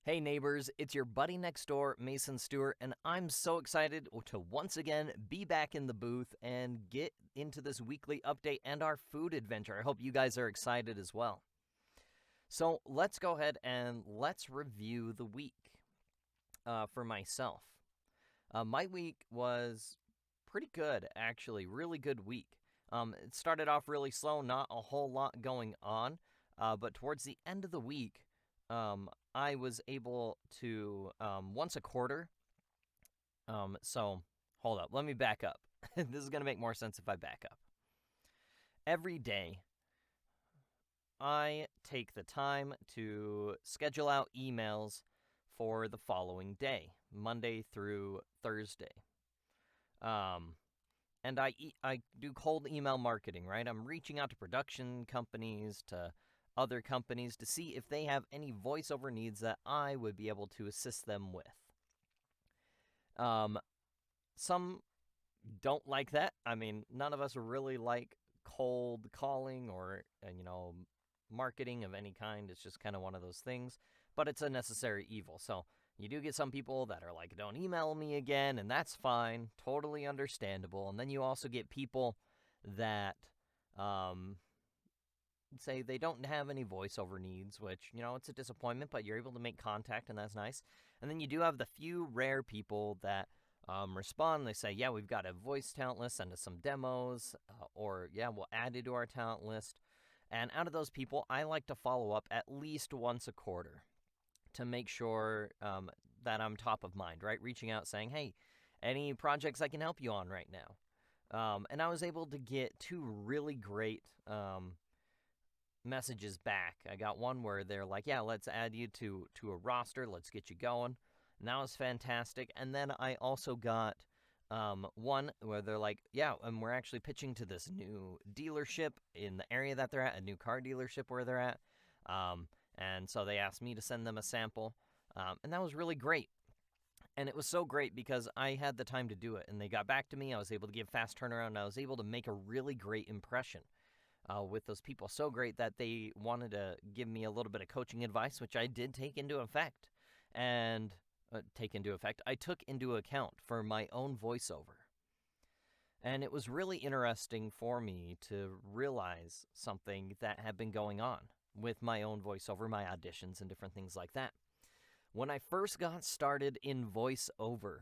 Hey neighbors, it's your buddy next door, Mason Stewart, and I'm so excited to once again be back in the booth and get into this weekly update and our food adventure. I hope you guys are excited as well. So let's go ahead and let's review the week for myself. My week was pretty good, actually, really good week. It started off really slow, not a whole lot going on, but towards the end of the week, I was able to once a quarter. So hold up, let me back up. This is going to make more sense if I back up. Every day, I take the time to schedule out emails for the following day, Monday through Thursday. And I do cold email marketing, right? I'm reaching out to production companies, to other companies to see if they have any voiceover needs that I would be able to assist them with. Some don't like that. I mean, none of us really like cold calling or, marketing of any kind. It's just kind of one of those things, but it's a necessary evil. So you do get some people that are like, don't email me again, and that's fine. Totally understandable. And then you also get people that say they don't have any voiceover needs, which, it's a disappointment, but you're able to make contact, and that's nice. And then you do have the few rare people that respond. They say, yeah, we've got a voice talent list, send us some demos, or, yeah, we'll add you to our talent list. And out of those people, I like to follow up at least once a quarter to make sure that I'm top of mind, right? Reaching out saying, hey, any projects I can help you on right now? And I was able to get two really great messages back. I got one where they're like, yeah, let's add you to a roster. Let's get you going. And that was fantastic. And then I also got one where they're like, yeah, and we're actually pitching to this new dealership in the area that they're at, a new car dealership where they're at. And so they asked me to send them a sample. And that was really great. And it was so great because I had the time to do it. And they got back to me. I was able to give fast turnaround. And I was able to make a really great impression with those people. So great that they wanted to give me a little bit of coaching advice, which I did take into effect. And I took into account for my own voiceover. And it was really interesting for me to realize something that had been going on with my own voiceover, my auditions, and different things like that. When I first got started in voiceover,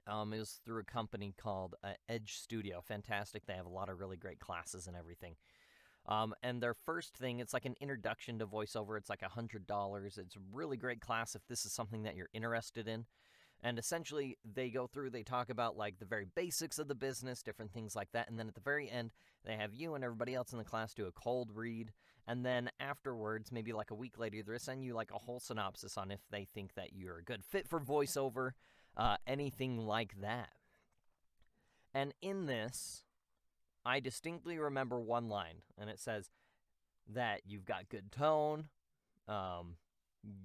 it was through a company called Edge Studio. Fantastic. They have a lot of really great classes and everything. And their first thing, it's like an introduction to voiceover. It's like $100. It's a really great class if this is something that you're interested in. And essentially, they go through, they talk about like the very basics of the business, different things like that. And then at the very end, they have you and everybody else in the class do a cold read. And then afterwards, maybe like a week later, they'll send you like a whole synopsis on if they think that you're a good fit for voiceover, anything like that. And in this, I distinctly remember one line, and it says that you've got good tone.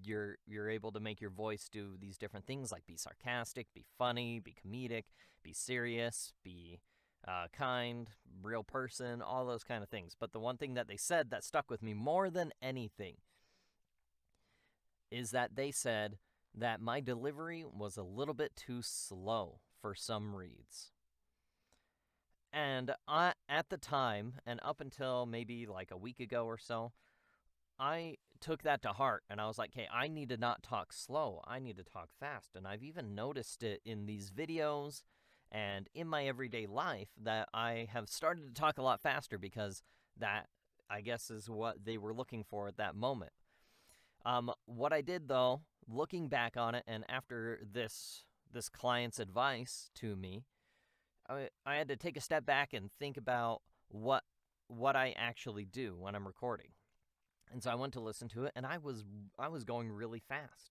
You're able to make your voice do these different things like be sarcastic, be funny, be comedic, be serious, be kind, real person, all those kind of things. But the one thing that they said that stuck with me more than anything is that they said that my delivery was a little bit too slow for some reads. And at the time, and up until maybe like a week ago or so, I took that to heart, and I was like, hey, I need to not talk slow. I need to talk fast. And I've even noticed it in these videos and in my everyday life that I have started to talk a lot faster because that, I guess, is what they were looking for at that moment. What I did, though, looking back on it, and after this client's advice to me, I had to take a step back and think about what I actually do when I'm recording. And so I went to listen to it, and I was going really fast.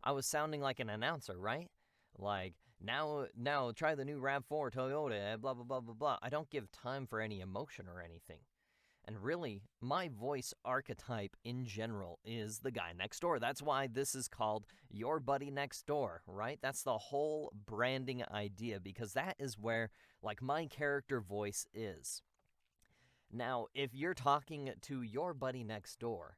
I was sounding like an announcer, right? Like, now try the new RAV4 Toyota, blah, blah, blah, blah, blah. I don't give time for any emotion or anything. And really, my voice archetype in general is the guy next door. That's why this is called Your Buddy Next Door, right? That's the whole branding idea, because that is where, like, my character voice is. Now, if you're talking to your buddy next door,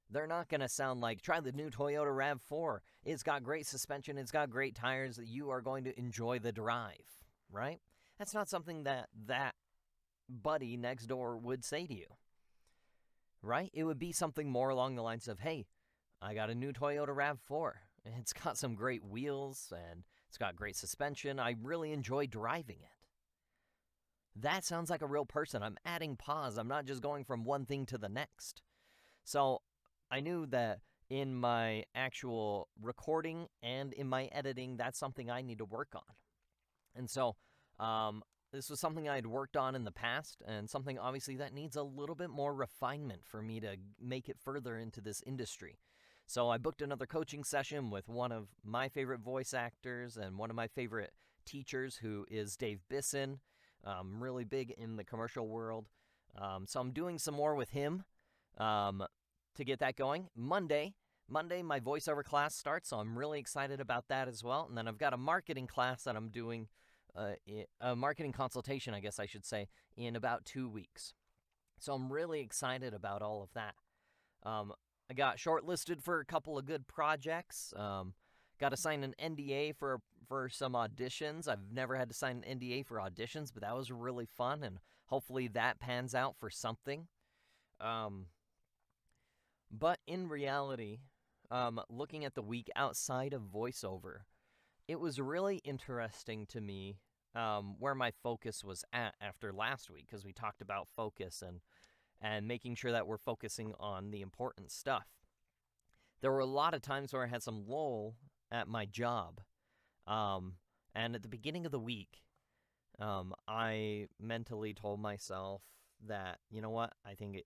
They're not going to sound like, try the new Toyota RAV4. It's got great suspension, it's got great tires, you are going to enjoy the drive, right? That's not something that buddy next door would say to you, right? It would be something more along the lines of, hey, I got a new Toyota RAV4. It's got some great wheels and it's got great suspension. I really enjoy driving it. That sounds like a real person. I'm adding pause. I'm not just going from one thing to the next. So I knew that in my actual recording and in my editing, that's something I need to work on. And so this was something I had worked on in the past, and something obviously that needs a little bit more refinement for me to make it further into this industry. So I booked another coaching session with one of my favorite voice actors and one of my favorite teachers, who is Dave Bisson, really big in the commercial world. So I'm doing some more with him to get that going. Monday, my voiceover class starts, so I'm really excited about that as well. And then I've got a marketing class that I'm doing, a marketing consultation, I guess I should say, in about 2 weeks. So I'm really excited about all of that. I got shortlisted for a couple of good projects. Got to sign an NDA for some auditions. I've never had to sign an NDA for auditions, but that was really fun, and hopefully that pans out for something. But in reality, looking at the week outside of voiceover, it was really interesting to me where my focus was at after last week, because we talked about focus and making sure that we're focusing on the important stuff. There were a lot of times where I had some lull at my job. And at the beginning of the week, I mentally told myself that, you know what, I think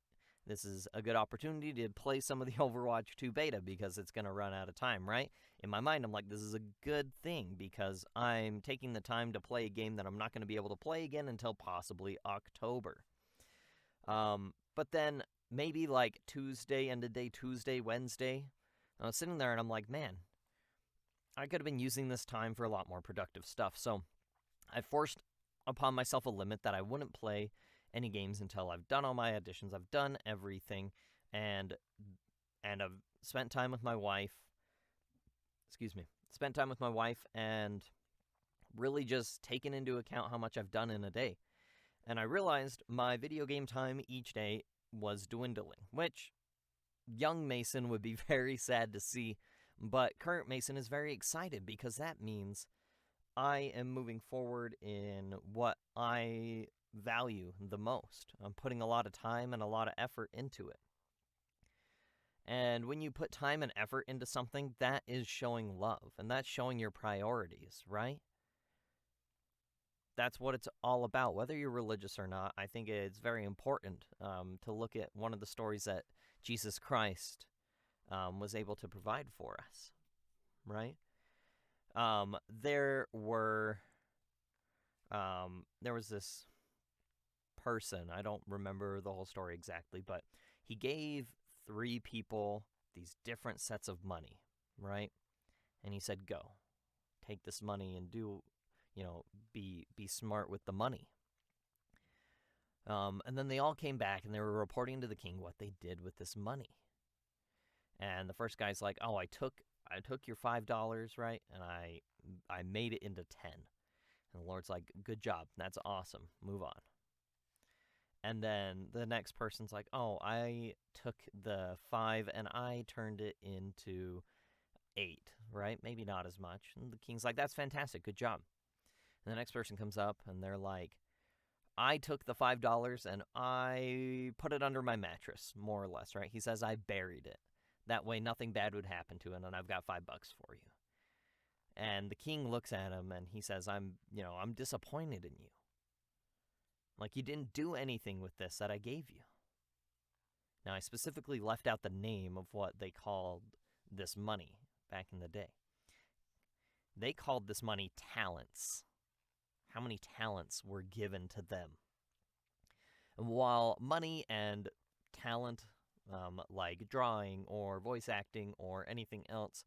this is a good opportunity to play some of the Overwatch 2 beta because it's going to run out of time, right? In my mind, I'm like, this is a good thing because I'm taking the time to play a game that I'm not going to be able to play again until possibly October. But then maybe like Tuesday, end of day Tuesday, Wednesday, I was sitting there and I'm like, man, I could have been using this time for a lot more productive stuff. So I forced upon myself a limit that I wouldn't play any games until I've done all my auditions, I've done everything, and I've spent time with my wife. Spent time with my wife and really just taken into account how much I've done in a day. And I realized my video game time each day was dwindling, which young Mason would be very sad to see, but current Mason is very excited because that means I am moving forward in what I value the most. I'm putting a lot of time and a lot of effort into it. And when you put time and effort into something, that is showing love, and that's showing your priorities, right? That's what it's all about, whether you're religious or not. I think it's very important to look at one of the stories that Jesus Christ was able to provide for us, right? There was this person, I don't remember the whole story exactly, but he gave 3 people these different sets of money, right? And he said, go, take this money and do, be smart with the money. And then they all came back and they were reporting to the king what they did with this money. And the first guy's like, oh, I took your $5, right? And I made it into 10. And the Lord's like, good job. That's awesome. Move on. And then the next person's like, oh, I took the 5 and I turned it into 8, right? Maybe not as much. And the king's like, that's fantastic. Good job. And the next person comes up and they're like, I took the $5 and I put it under my mattress, more or less, right? He says, I buried it. That way nothing bad would happen to it, and I've got $5 for you. And the king looks at him and he says, I'm disappointed in you. Like, you didn't do anything with this that I gave you. Now, I specifically left out the name of what they called this money back in the day. They called this money talents. How many talents were given to them? And while money and talent, like drawing or voice acting or anything else,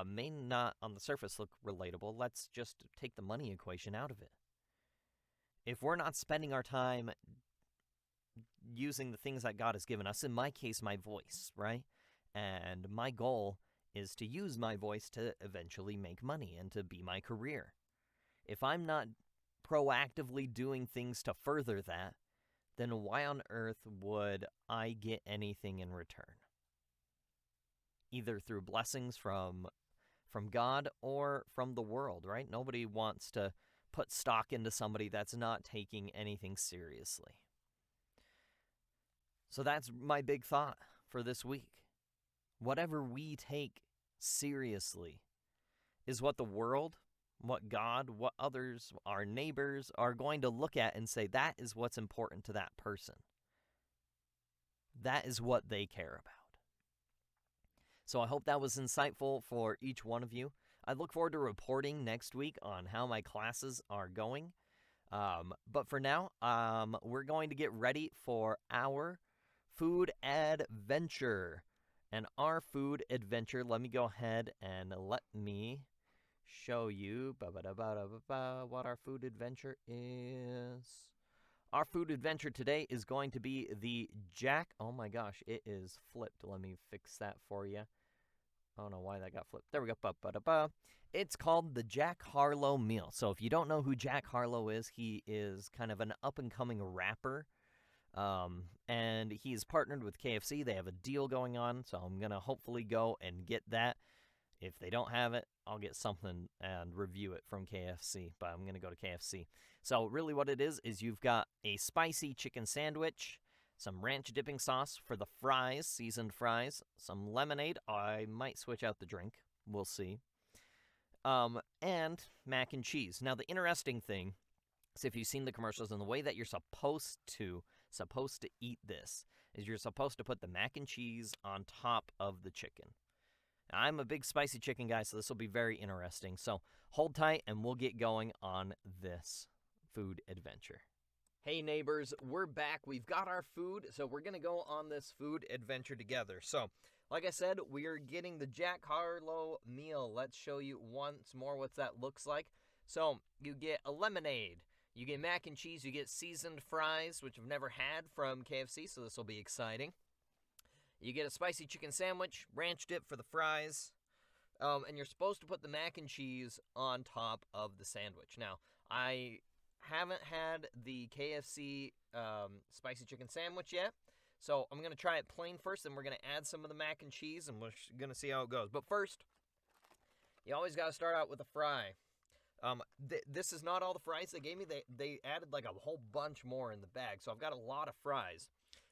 may not on the surface look relatable, let's just take the money equation out of it. If we're not spending our time using the things that God has given us, in my case, my voice, right? And my goal is to use my voice to eventually make money and to be my career. If I'm not proactively doing things to further that, then why on earth would I get anything in return? Either through blessings from God or from the world, right? Nobody wants to put stock into somebody that's not taking anything seriously. So that's my big thought for this week. Whatever we take seriously is what the world, what God, what others, our neighbors are going to look at and say, that is what's important to that person. That is what they care about. So I hope that was insightful for each one of you. I look forward to reporting next week on how my classes are going. But for now, we're going to get ready for our food adventure. And our food adventure, let me go ahead and let me show you what our food adventure is. Our food adventure today is going to be the oh my gosh, it is flipped. Let me fix that for you. I don't know why that got flipped. There we go. It's called the Jack Harlow meal. So if you don't know who Jack Harlow is, he is kind of an up-and-coming rapper. And he's partnered with KFC. They have a deal going on, so I'm going to hopefully go and get that. If they don't have it, I'll get something and review it from KFC, but I'm going to go to KFC. So really what it is you've got a spicy chicken sandwich, some ranch dipping sauce for the fries, seasoned fries, some lemonade. I might switch out the drink. We'll see. And mac and cheese. Now, the interesting thing is if you've seen the commercials and the way that you're supposed to eat this is you're supposed to put the mac and cheese on top of the chicken. Now, I'm a big spicy chicken guy, so this will be very interesting. So hold tight, and we'll get going on this food adventure. Hey, neighbors, we're back. We've got our food, so we're going to go on this food adventure together. So, like I said, we're getting the Jack Harlow meal. Let's show you once more what that looks like. So, you get a lemonade. You get mac and cheese. You get seasoned fries, which I've never had from KFC, so this will be exciting. You get a spicy chicken sandwich, ranch dip for the fries, and you're supposed to put the mac and cheese on top of the sandwich. Now, I haven't had the KFC spicy chicken sandwich yet, so I'm going to try it plain first, and we're going to add some of the mac and cheese, and we're going to see how it goes. But first, you always got to start out with a fry. This is not all the fries they gave me. They added like a whole bunch more in the bag, so I've got a lot of fries.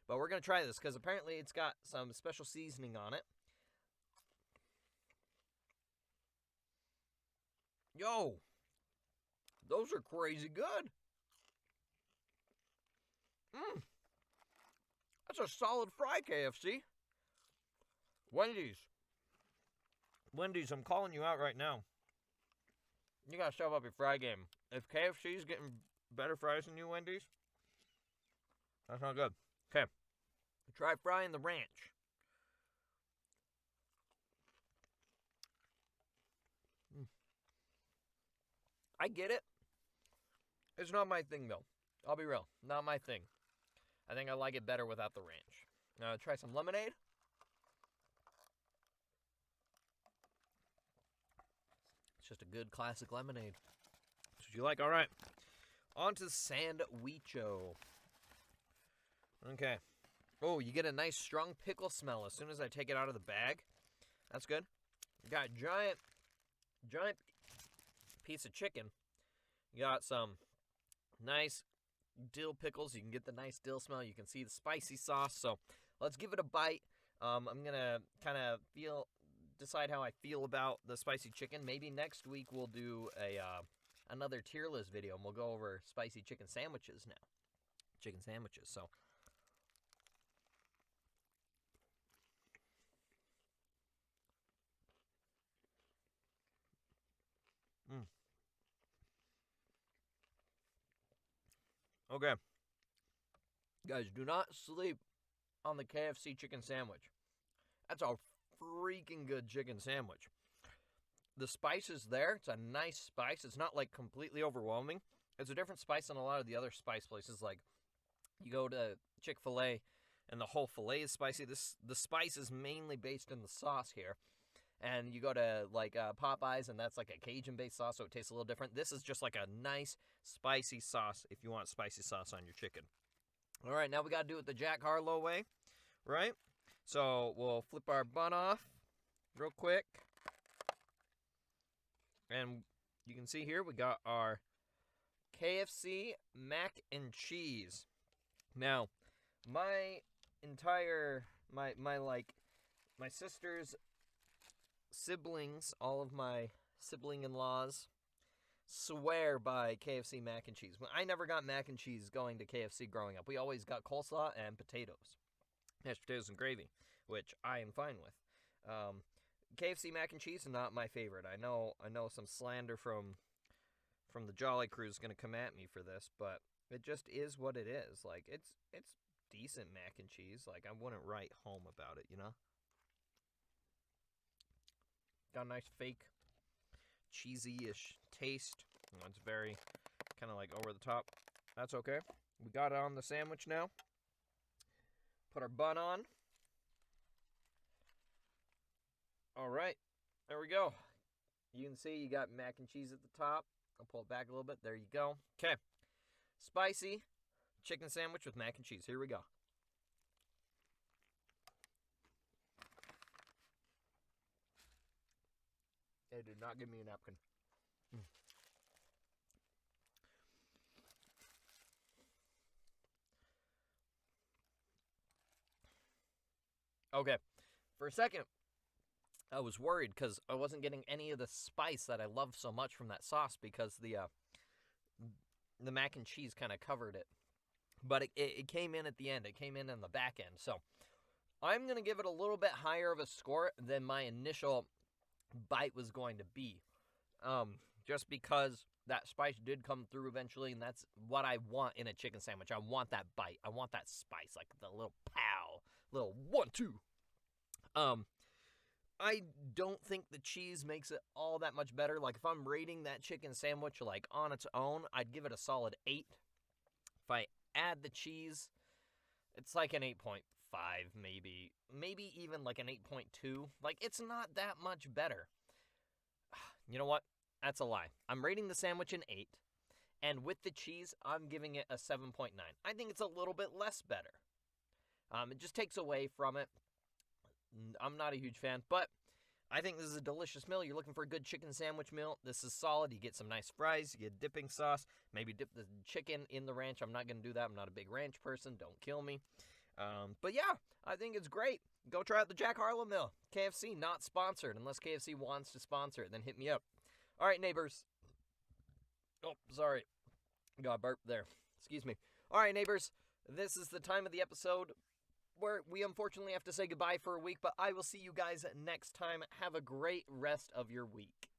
But we're going to try this because apparently it's got some special seasoning on it. Yo! Those are crazy good. That's a solid fry, KFC. Wendy's, I'm calling you out right now. You got to step up your fry game. If KFC's getting better fries than you, Wendy's, that's not good. Okay. Try frying the ranch. I get it. It's not my thing, though. I'll be real. Not my thing. I think I like it better without the ranch. Now, try some lemonade. It's just a good classic lemonade. That's what you like. All right. On to sandwicho. Okay. Oh, you get a nice strong pickle smell as soon as I take it out of the bag. That's good. You got a giant piece of chicken. You got some nice dill pickles. You can get the nice dill smell. You can see the spicy sauce. So let's give it a bite. I'm going to kind of decide how I feel about the spicy chicken. Maybe next week we'll do another tier list video, and we'll go over spicy chicken sandwiches now. Chicken sandwiches. So okay. Guys, do not sleep on the KFC chicken sandwich. That's a freaking good chicken sandwich. The spice is there. It's a nice spice. It's not like completely overwhelming. It's a different spice than a lot of the other spice places. Like you go to Chick-fil-A and the whole filet is spicy. The spice is mainly based in the sauce here. And you go to like Popeyes, and that's like a Cajun-based sauce, so it tastes a little different. This is just like a nice spicy sauce if you want spicy sauce on your chicken. All right, now we got to do it the Jack Harlow way, right? So we'll flip our bun off real quick. And you can see here we got our KFC mac and cheese. Now, my sister's siblings, all of my sibling-in-laws, swear by KFC mac and cheese. I never got mac and cheese going to KFC growing up. We always got coleslaw and potatoes. Mashed potatoes and gravy, which I am fine with. KFC mac and cheese is not my favorite. I know some slander from the Jolly Crew is going to come at me for this, but it just is what it is. Like, it's decent mac and cheese. Like, I wouldn't write home about it, you know? Got a nice fake cheesy-ish taste. It's very kind of like over the top. That's okay. We got it on the sandwich now. Put our bun on. All right. There we go. You can see you got mac and cheese at the top. I'll pull it back a little bit. There you go. Okay. Spicy chicken sandwich with mac and cheese. Here we go. They did not give me a napkin. Okay. For a second, I was worried because I wasn't getting any of the spice that I love so much from that sauce because the mac and cheese kind of covered it. But it came in at the end. It came in on the back end. So I'm going to give it a little bit higher of a score than my initial bite was going to be. Just because that spice did come through eventually, and that's what I want in a chicken sandwich. I want that bite. I want that spice, like the little pow, little 1-2. I don't think the cheese makes it all that much better. Like, if I'm rating that chicken sandwich, like, on its own, I'd give it a solid 8. If I add the cheese, it's like an 8.5, maybe. Maybe even like an 8.2. Like, it's not that much better. You know what? That's a lie. I'm rating the sandwich an 8. And with the cheese, I'm giving it a 7.9. I think it's a little bit less better. It just takes away from it. I'm not a huge fan, but I think this is a delicious meal. You're looking for a good chicken sandwich meal. This is solid. You get some nice fries. You get dipping sauce. Maybe dip the chicken in the ranch. I'm not going to do that. I'm not a big ranch person. Don't kill me. But yeah, I think it's great. Go try out the Jack Harlow meal. KFC, not sponsored. Unless KFC wants to sponsor it, then hit me up. All right, neighbors. Oh, sorry. Got a burp there. Excuse me. All right, neighbors. This is the time of the episode where we unfortunately have to say goodbye for a week, but I will see you guys next time. Have a great rest of your week.